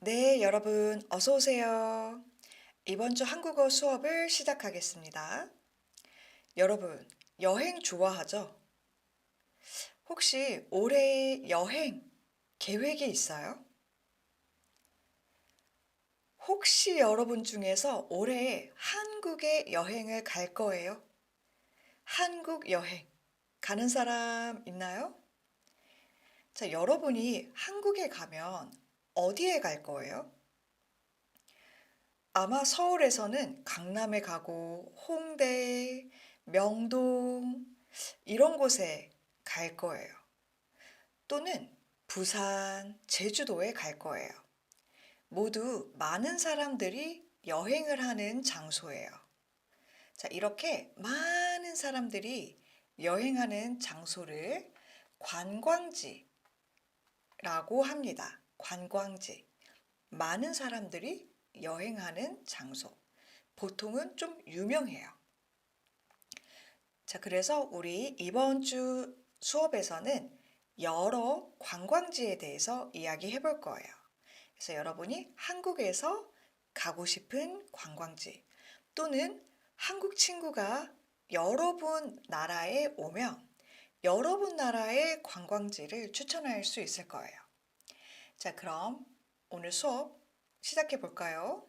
네, 여러분, 어서 오세요. 이번 주 한국어 수업을 시작하겠습니다. 여러분, 여행 좋아하죠? 혹시 올해 여행 계획이 있어요? 혹시 여러분 중에서 올해 한국에 여행을 갈 거예요? 한국 여행 가는 사람 있나요? 자, 여러분이 한국에 가면 어디에 갈 거예요? 아마 서울에서는 강남에 가고 홍대, 명동 이런 곳에 갈 거예요. 또는 부산, 제주도에 갈 거예요. 모두 많은 사람들이 여행을 하는 장소예요. 자, 이렇게 많은 사람들이 여행하는 장소를 관광지라고 합니다. 관광지. 많은 사람들이 여행하는 장소. 보통은 좀 유명해요. 자, 그래서 우리 이번 주 수업에서는 여러 관광지에 대해서 이야기해 볼 거예요. 그래서 여러분이 한국에서 가고 싶은 관광지 또는 한국 친구가 여러분 나라에 오면 여러분 나라의 관광지를 추천할 수 있을 거예요. 자, 그럼 오늘 수업 시작해 볼까요?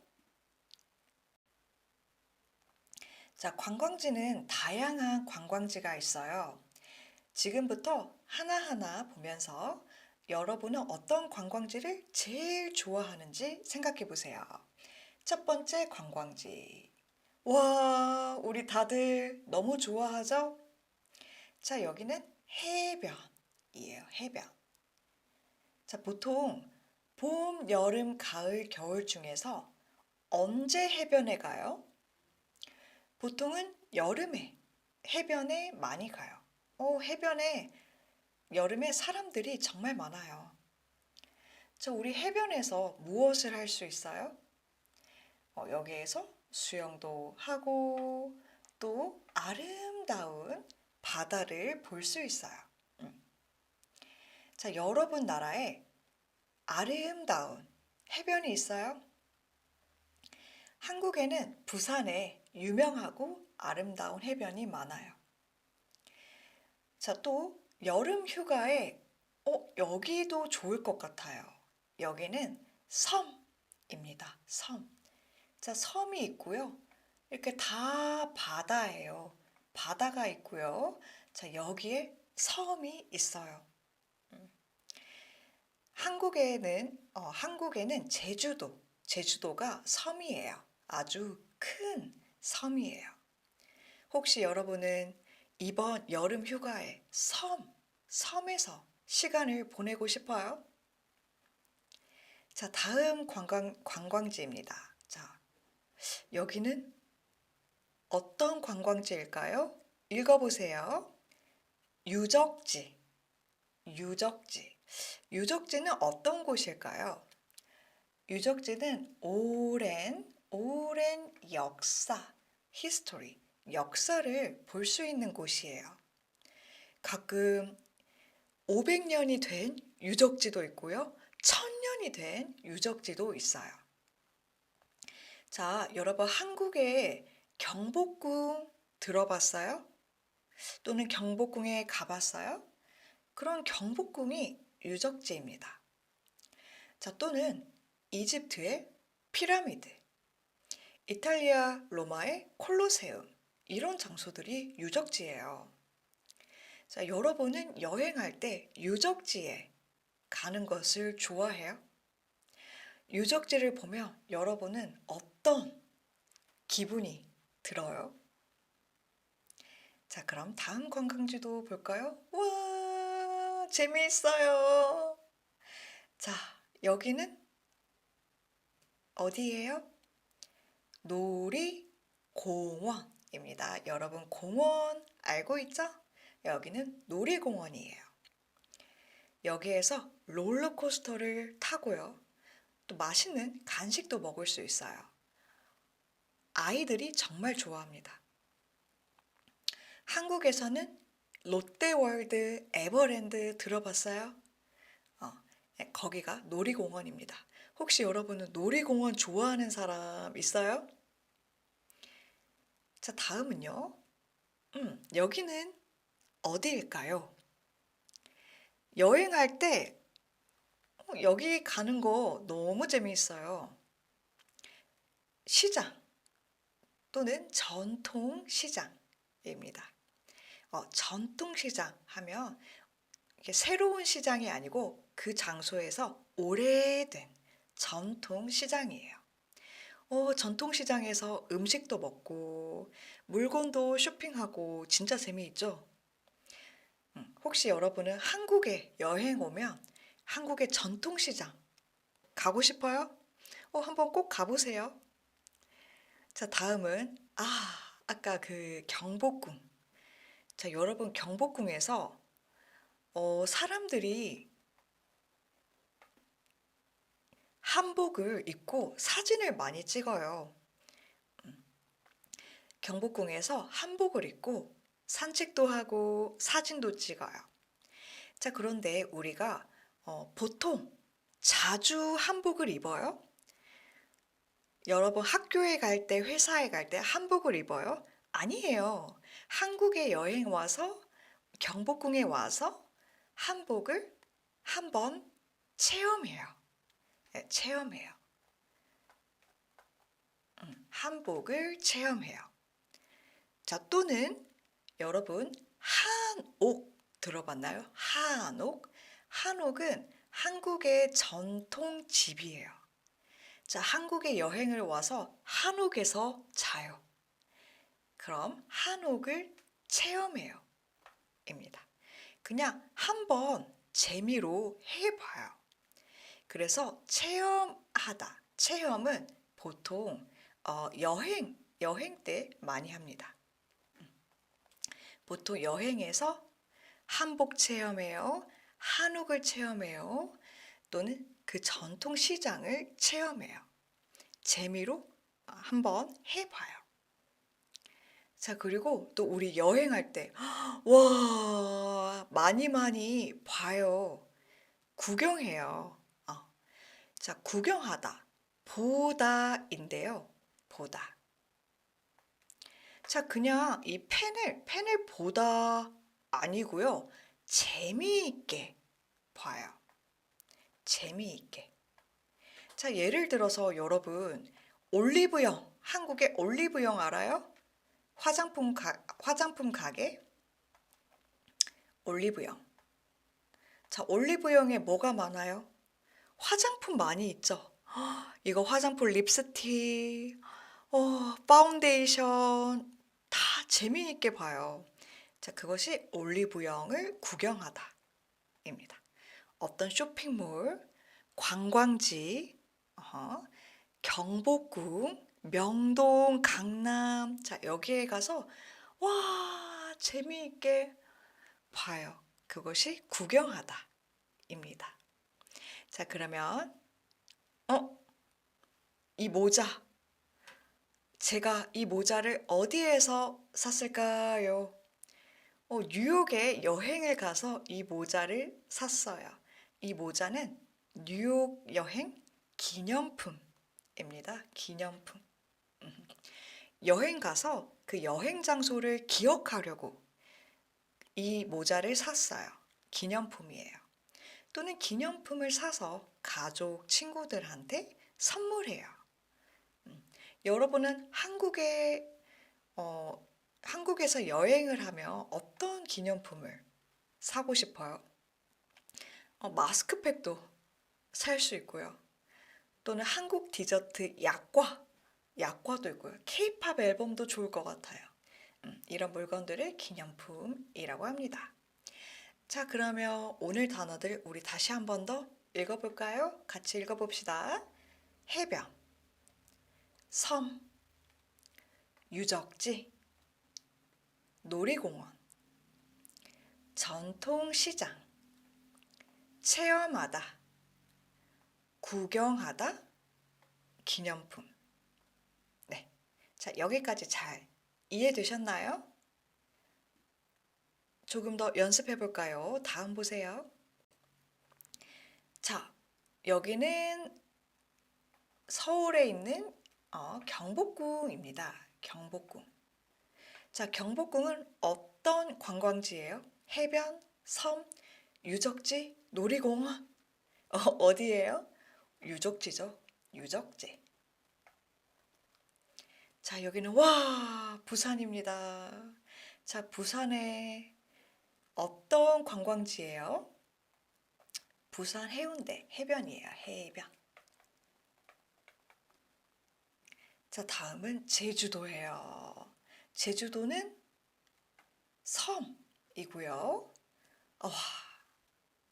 자, 관광지는 다양한 관광지가 있어요. 지금부터 하나하나 보면서 여러분은 어떤 관광지를 제일 좋아하는지 생각해 보세요. 첫 번째 관광지. 와, 우리 다들 너무 좋아하죠? 자, 여기는 해변이에요. 해변. 자, 보통 봄, 여름, 가을, 겨울 중에서 언제 해변에 가요? 보통은 여름에 해변에 많이 가요. 해변에 여름에 사람들이 정말 많아요. 우리 해변에서 무엇을 할 수 있어요? 여기에서 수영도 하고 또 아름다운 바다를 볼 수 있어요. 음. 자, 여러분 나라에 아름다운 해변이 있어요? 한국에는 부산에 유명하고 아름다운 해변이 많아요. 자, 또 여름 휴가에 여기도 좋을 것 같아요. 여기는 섬입니다. 섬. 자, 섬이 있고요. 이렇게 다 바다예요. 바다가 있고요. 자, 여기에 섬이 있어요. 음. 한국에는 제주도가 섬이에요. 아주 큰 섬이에요. 혹시 여러분은 이번 여름 휴가에 섬에서 시간을 보내고 싶어요? 자, 다음 관광지입니다. 자, 여기는 어떤 관광지일까요? 읽어보세요. 유적지. 유적지. 유적지는 어떤 곳일까요? 유적지는 오랜 역사, history, 역사를 볼 수 있는 곳이에요. 가끔 500년이 된 유적지도 있고요. 1000년이 된 유적지도 있어요. 자, 여러분 한국의 경복궁 들어봤어요? 또는 경복궁에 가봤어요? 그런 경복궁이 유적지입니다. 자, 또는 이집트의 피라미드, 이탈리아 로마의 콜로세움, 이런 장소들이 유적지예요. 자, 여러분은 여행할 때 유적지에 가는 것을 좋아해요? 유적지를 보면 여러분은 어떤 기분이 들어요? 자, 그럼 다음 관광지도 볼까요? 와, 재미있어요. 자, 여기는 어디예요? 놀이공원입니다. 여러분 공원 알고 있죠? 여기는 놀이공원이에요. 여기에서 롤러코스터를 타고요. 또 맛있는 간식도 먹을 수 있어요. 아이들이 정말 좋아합니다. 한국에서는 롯데월드, 에버랜드 들어봤어요? 네, 거기가 놀이공원입니다. 혹시 여러분은 놀이공원 좋아하는 사람 있어요? 자, 다음은요. 여기는 어디일까요? 여행할 때 여기 가는 거 너무 재미있어요. 시장 또는 전통시장입니다. 전통시장 하면 이게 새로운 시장이 아니고 그 장소에서 오래된 전통시장이에요. 전통시장에서 음식도 먹고 물건도 쇼핑하고 진짜 재미있죠? 혹시 여러분은 한국에 여행 오면 한국의 전통시장 가고 싶어요? 한번 꼭 가보세요. 자, 다음은 아까 그 경복궁. 자, 여러분 경복궁에서 사람들이 한복을 입고 사진을 많이 찍어요. 경복궁에서 한복을 입고 산책도 하고 사진도 찍어요. 자, 그런데 우리가 보통 자주 한복을 입어요? 여러분 학교에 갈 때, 회사에 갈 때 한복을 입어요? 아니에요. 한국에 여행 와서 경복궁에 와서 한복을 한번 체험해요. 네, 체험해요. 한복을 체험해요. 자, 또는 여러분 한옥 들어봤나요? 한옥? 한옥은 한국의 전통 집이에요. 자, 한국에 여행을 와서 한옥에서 자요. 그럼 한옥을 체험해요. 입니다. 그냥 한번 재미로 해봐요. 그래서 체험하다. 체험은 보통 여행 때 많이 합니다. 보통 여행에서 한복 체험해요. 한옥을 체험해요. 또는 그 전통 시장을 체험해요. 재미로 한번 해봐요. 자, 그리고 또 우리 여행할 때, 와, 많이 봐요. 구경해요. 자, 구경하다. 보다인데요. 보다. 자, 그냥 이 펜을 보다 아니고요. 재미있게 봐요. 재미있게. 자, 예를 들어서 여러분, 올리브영, 한국의 올리브영 알아요? 화장품 가게? 올리브영. 자, 올리브영에 뭐가 많아요? 화장품 많이 있죠? 이거 화장품 립스틱, 파운데이션 다 재미있게 봐요. 자, 그것이 올리브영을 구경하다입니다. 어떤 쇼핑몰, 관광지, 경복궁, 명동, 강남, 자, 여기에 가서 와, 재미있게 봐요. 그것이 구경하다입니다. 자, 그러면 이 모자. 제가 이 모자를 어디에서 샀을까요? 뉴욕에 여행을 가서 이 모자를 샀어요. 이 모자는 뉴욕 여행 기념품입니다. 기념품. 여행 가서 그 여행 장소를 기억하려고 이 모자를 샀어요. 기념품이에요. 또는 기념품을 사서 가족, 친구들한테 선물해요. 여러분은 한국에서 여행을 하면 어떤 기념품을 사고 싶어요? 마스크팩도 살 수 있고요. 또는 한국 디저트 약과도 있고요. 케이팝 앨범도 좋을 것 같아요. 이런 물건들을 기념품이라고 합니다. 자, 그러면 오늘 단어들 우리 다시 한 번 더 읽어볼까요? 같이 읽어봅시다. 해변, 섬, 유적지, 놀이공원, 전통시장, 체험하다, 구경하다, 기념품. 네. 자, 여기까지 잘 이해되셨나요? 조금 더 연습해 볼까요? 다음 보세요. 자, 여기는 서울에 있는 경복궁입니다. 경복궁. 자, 경복궁은 어떤 관광지예요? 해변, 섬, 유적지, 놀이공원? 어디예요? 유적지죠. 유적지. 자, 여기는 부산입니다. 자, 부산에 어떤 관광지예요? 부산 해운대, 해변이에요. 해변. 자, 다음은 제주도예요. 제주도는 섬이고요. 와,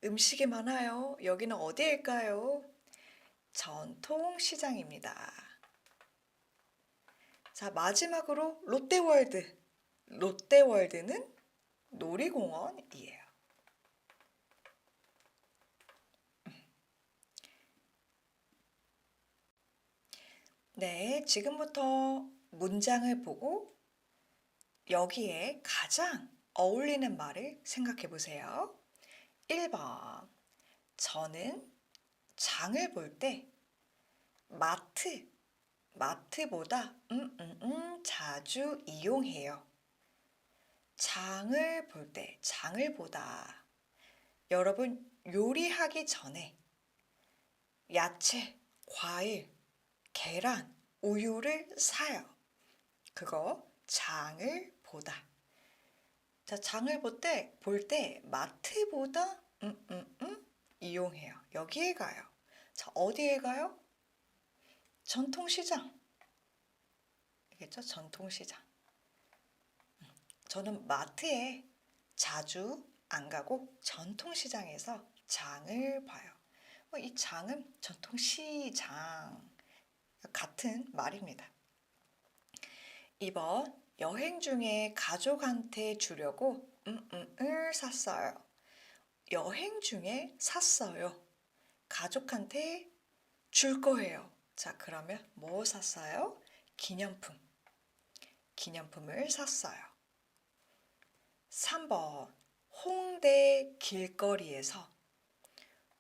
음식이 많아요. 여기는 어디일까요? 전통시장입니다. 자, 마지막으로 롯데월드. 롯데월드는 놀이공원이에요. 네, 지금부터 문장을 보고 여기에 가장 어울리는 말을 생각해 보세요. 1번. 저는 장을 볼 때 마트보다 자주 이용해요. 장을 볼 때, 장을 보다. 여러분, 요리하기 전에 야채, 과일, 계란, 우유를 사요. 그거 장을 보다. 자, 장을 볼 때 마트보다 이용해요. 여기에 가요. 자, 어디에 가요? 전통시장. 알겠죠? 전통시장. 저는 마트에 자주 안 가고 전통시장에서 장을 봐요. 이 장은 전통시장 같은 말입니다. 2번. 여행 중에 가족한테 주려고 을 샀어요. 여행 중에 샀어요. 가족한테 줄 거예요. 자, 그러면 뭐 샀어요? 기념품. 기념품을 샀어요. 3번. 홍대 길거리에서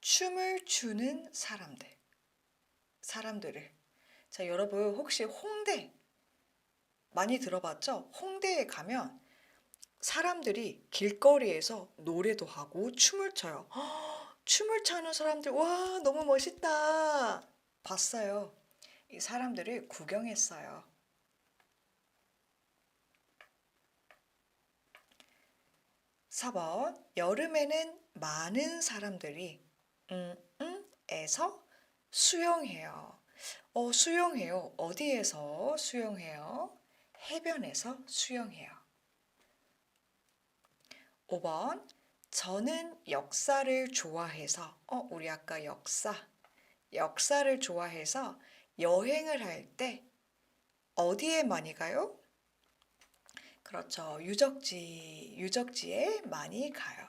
춤을 추는 사람들을. 자, 여러분 혹시 홍대 많이 들어봤죠? 홍대에 가면 사람들이 길거리에서 노래도 하고 춤을 춰요. 춤을 추는 사람들, 와, 너무 멋있다. 봤어요. 이 사람들을 구경했어요. 4번. 여름에는 많은 사람들이 에서 수영해요. 수영해요. 어디에서 수영해요? 해변에서 수영해요. 5번. 저는 역사를 좋아해서, 우리 아까 역사를 좋아해서 여행을 할 때 어디에 많이 가요? 그렇죠. 유적지에 많이 가요.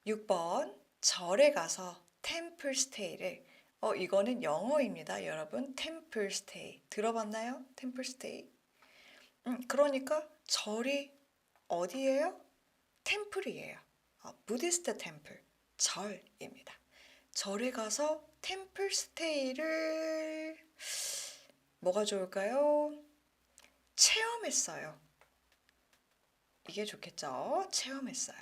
6번. 절에 가서 템플 스테이를 이거는 영어입니다. 여러분, 템플 스테이. 들어봤나요? 템플 스테이. 그러니까 절이 어디예요? 템플이에요. 부디스트 템플. 절입니다. 절에 가서 템플 스테이를 뭐가 좋을까요? 체험했어요. 이게 좋겠죠? 체험했어요.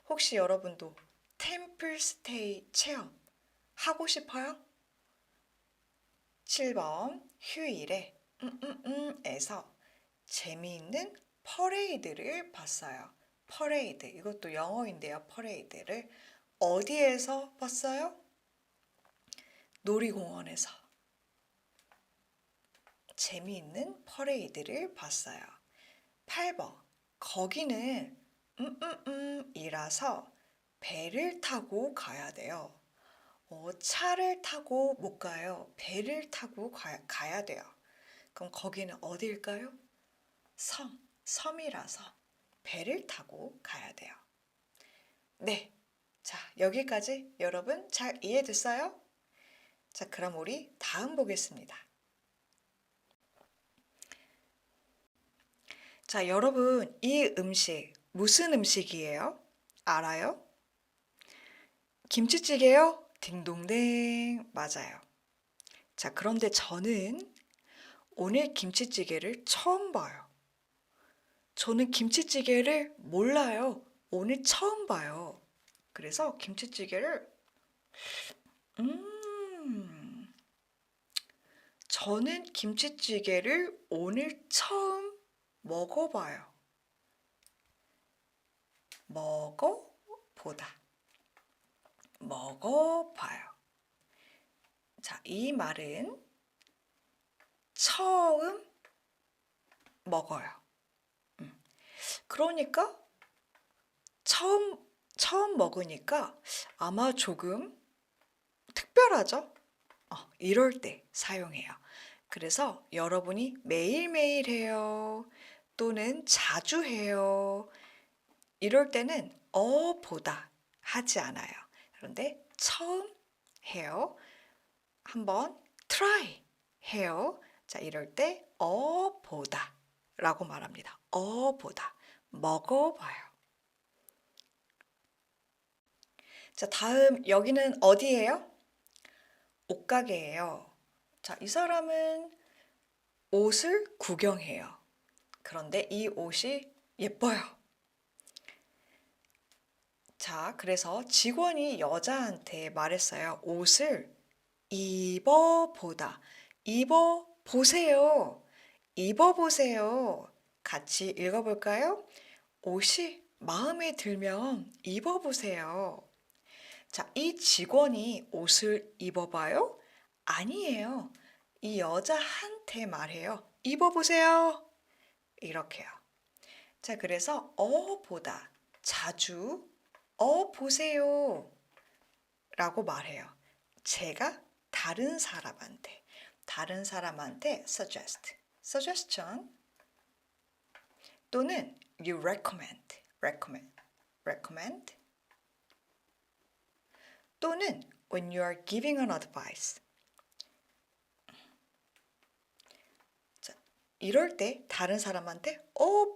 혹시 여러분도 템플 스테이 체험 하고 싶어요? 7번. 휴일에 에서 재미있는 퍼레이드를 봤어요. 퍼레이드. 이것도 영어인데요. 퍼레이드를 어디에서 봤어요? 놀이공원에서 재미있는 퍼레이드를 봤어요. 8번. 거기는 이라서 배를 타고 가야 돼요. 차를 타고 못 가요. 배를 타고 가야 돼요. 그럼 거기는 어디일까요? 섬이라서 배를 타고 가야 돼요. 네. 자, 여기까지 여러분 잘 이해됐어요? 자, 그럼 우리 다음 보겠습니다. 자, 여러분, 이 음식 무슨 음식이에요? 알아요? 김치찌개요? 딩동댕. 맞아요. 자, 그런데 저는 오늘 김치찌개를 처음 봐요. 저는 김치찌개를 몰라요. 오늘 처음 봐요. 그래서 김치찌개를, 음, 저는 김치찌개를 오늘 처음 먹어봐요. 먹어보다. 먹어봐요. 자, 이 말은 처음 먹어요. 그러니까 처음 먹으니까 아마 조금 특별하죠? 이럴 때 사용해요. 그래서 여러분이 매일매일 해요. 또는 자주 해요. 이럴 때는 보다 하지 않아요. 그런데 처음 해요. 한번 try 해요. 자, 이럴 때 보다 라고 말합니다. 보다. 먹어봐요. 자, 다음 여기는 어디예요? 옷가게예요. 자, 이 사람은 옷을 구경해요. 그런데 이 옷이 예뻐요. 자, 그래서 직원이 여자한테 말했어요. 옷을 입어보다. 입어보세요. 입어보세요. 같이 읽어볼까요? 옷이 마음에 들면 입어보세요. 자, 이 직원이 옷을 입어봐요? 아니에요. 이 여자한테 말해요. 입어보세요. 이렇게요. 자, 그래서 보다 자주 보세요 라고 말해요. 제가 다른 사람한테 suggest, suggestion 또는 you recommend 또는 when you are giving an advice. 자, 이럴 때 다른 사람한테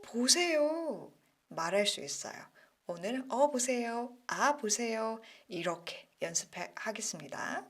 보세요 말할 수 있어요. 오늘 보세요, 보세요 이렇게 연습하겠습니다.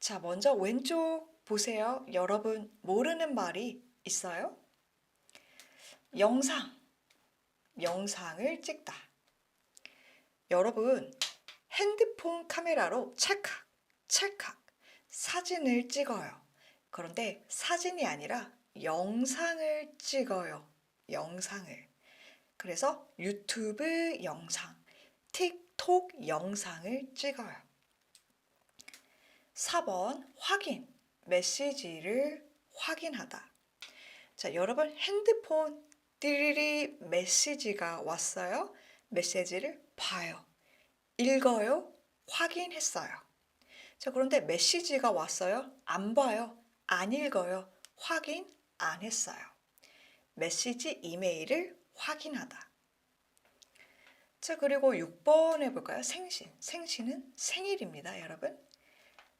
자, 먼저 왼쪽 보세요. 여러분 모르는 말이 있어요? 영상을 찍다. 여러분 핸드폰 카메라로 찰칵 사진을 찍어요. 그런데 사진이 아니라 영상을 찍어요. 영상을. 그래서 유튜브 영상, 틱톡 영상을 찍어요. 4번 확인, 메시지를 확인하다. 자, 여러분 핸드폰 띠리리 메시지가 왔어요. 메시지를 봐요. 읽어요. 확인했어요. 자, 그런데 메시지가 왔어요. 안 봐요. 안 읽어요. 확인 안 했어요. 메시지 이메일을 확인하다. 자, 그리고 6번 해볼까요? 생신은 생일입니다, 여러분.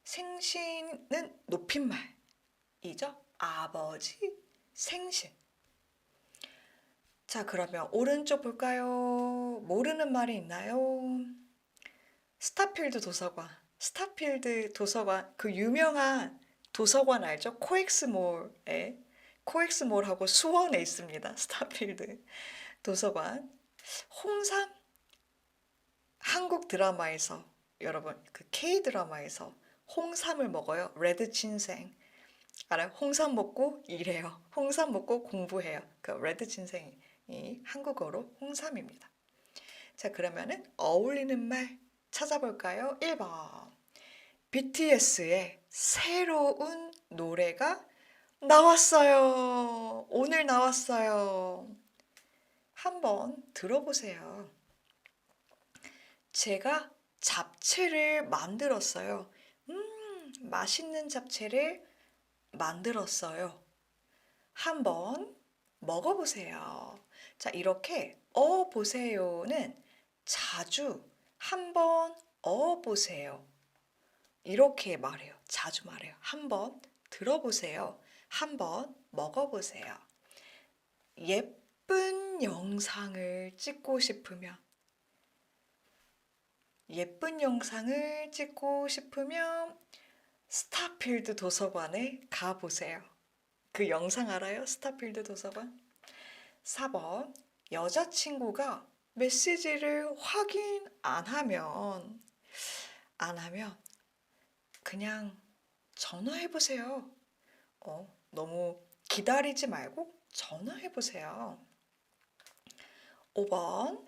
생신은 높임말이죠. 아버지 생신. 자, 그러면 오른쪽 볼까요? 모르는 말이 있나요? 스타필드 도서관. 스타필드 도서관. 그 유명한 도서관 알죠? 코엑스몰에. 코엑스몰하고 수원에 있습니다. 스타필드 도서관. 홍삼? 한국 드라마에서 여러분 그 K 드라마에서 홍삼을 먹어요. 레드 진생. 알아요? 홍삼 먹고 일해요. 홍삼 먹고 공부해요. 그 레드 진생이 한국어로 홍삼입니다. 자, 그러면은 어울리는 말 찾아볼까요? 1번. BTS의 새로운 노래가 나왔어요. 오늘 나왔어요. 한번 들어보세요. 제가 잡채를 만들었어요. 맛있는 잡채를 만들었어요. 한번 먹어보세요. 자, 이렇게 보세요는 자주 한번 보세요. 이렇게 말해요. 자주 말해요. 한번 들어보세요. 한번 먹어보세요. 예쁜 영상을 찍고 싶으면 스타필드 도서관에 가보세요. 그 영상 알아요? 스타필드 도서관? 4번. 여자친구가 메시지를 확인 안 하면 그냥 전화해보세요. 너무 기다리지 말고 전화해보세요. 5번.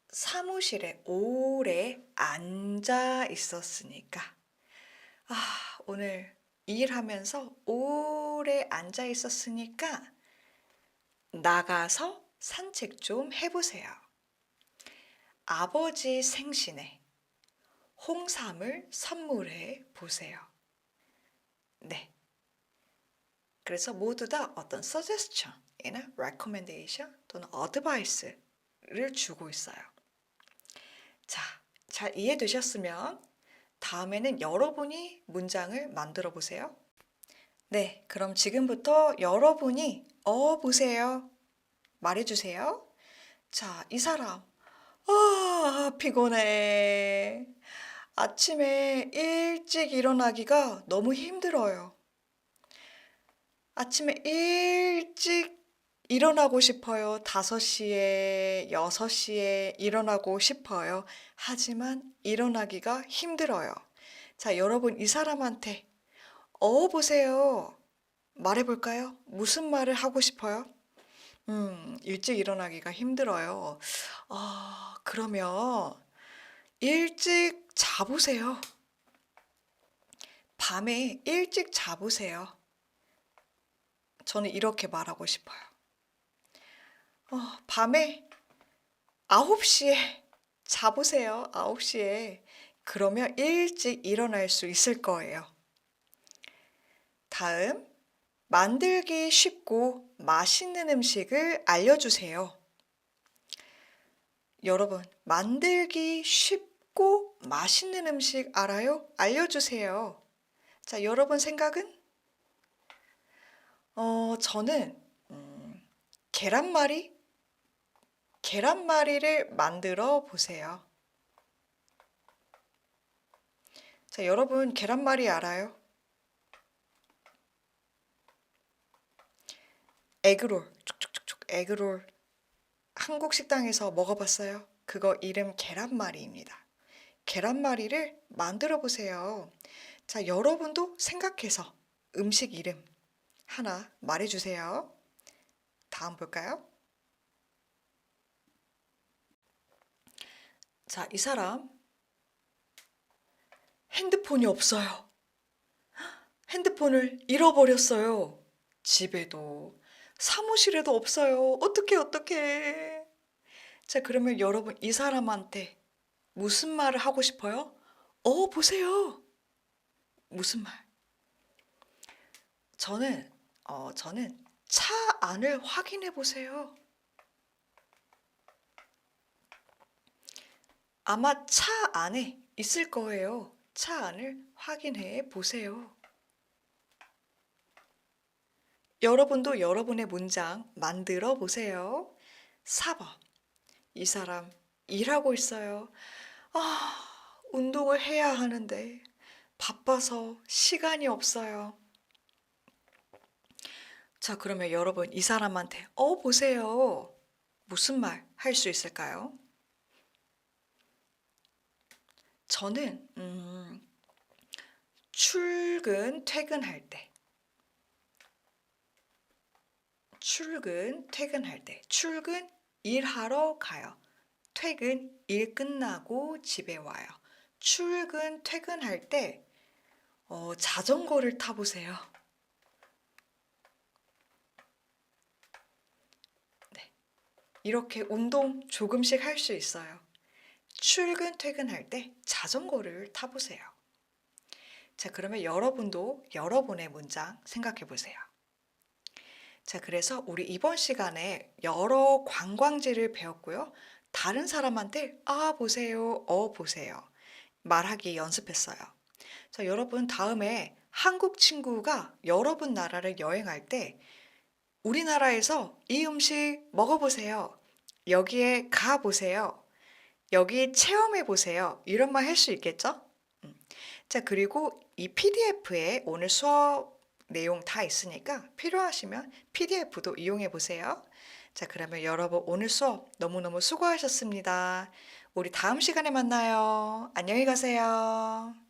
사무실에 오래 앉아 있었으니까. 오늘 일하면서 오래 앉아 있었으니까 나가서 산책 좀 해보세요. 아버지 생신에 홍삼을 선물해 보세요. 네. 그래서 모두 다 어떤 suggestion이나 recommendation 또는 advice를 주고 있어요. 자, 잘 이해되셨으면 다음에는 여러분이 문장을 만들어 보세요. 네, 그럼 지금부터 여러분이 보세요. 말해주세요. 자, 이 사람. 피곤해. 아침에 일찍 일어나기가 너무 힘들어요. 아침에 일찍 일어나고 싶어요. 5시에, 6시에 일어나고 싶어요. 하지만 일어나기가 힘들어요. 자, 여러분 이 사람한테 보세요. 말해볼까요? 무슨 말을 하고 싶어요? 일찍 일어나기가 힘들어요. 그러면 일찍 자보세요. 밤에 일찍 자보세요. 저는 이렇게 말하고 싶어요. 밤에 9시에 자보세요. 9시에. 그러면 일찍 일어날 수 있을 거예요. 다음, 만들기 쉽고 맛있는 음식을 알려주세요. 여러분, 만들기 쉽고 맛있는 음식 알아요? 알려주세요. 자, 여러분 생각은? 저는 계란말이를 만들어 보세요. 자, 여러분 계란말이 알아요? 에그롤, 쭉쭉쭉쭉 에그롤. 한국 식당에서 먹어봤어요? 그거 이름 계란말이입니다. 계란말이를 만들어 보세요. 자, 여러분도 생각해서 음식 이름 하나 말해주세요. 다음 볼까요? 자, 이 사람 핸드폰이 없어요. 핸드폰을 잃어버렸어요. 집에도 사무실에도 없어요. 어떡해. 자, 그러면 여러분 이 사람한테 무슨 말을 하고 싶어요? 보세요. 무슨 말? 저는 차 안을 확인해 보세요. 아마 차 안에 있을 거예요. 차 안을 확인해 보세요. 여러분도 여러분의 문장 만들어 보세요. 4번. 이 사람 일하고 있어요. 운동을 해야 하는데 바빠서 시간이 없어요. 자, 그러면 여러분 이 사람한테 보세요. 무슨 말 할 수 있을까요? 저는 출근, 퇴근할 때, 출근, 퇴근할 때, 출근, 일하러 가요. 퇴근, 일 끝나고 집에 와요. 출근, 퇴근할 때, 자전거를 타보세요. 네. 이렇게 운동 조금씩 할 수 있어요. 출근, 퇴근할 때 자전거를 타보세요. 자, 그러면 여러분도 여러분의 문장 생각해 보세요. 자, 그래서 우리 이번 시간에 여러 관광지를 배웠고요. 다른 사람한테 보세요, 보세요. 말하기 연습했어요. 자, 여러분 다음에 한국 친구가 여러분 나라를 여행할 때 우리나라에서 이 음식 먹어보세요. 여기에 가보세요. 여기 체험해 보세요. 이런 말 할 수 있겠죠? 자, 그리고 이 PDF에 오늘 수업 내용 다 있으니까 필요하시면 PDF도 이용해 보세요. 자, 그러면 여러분 오늘 수업 너무너무 수고하셨습니다. 우리 다음 시간에 만나요. 안녕히 가세요.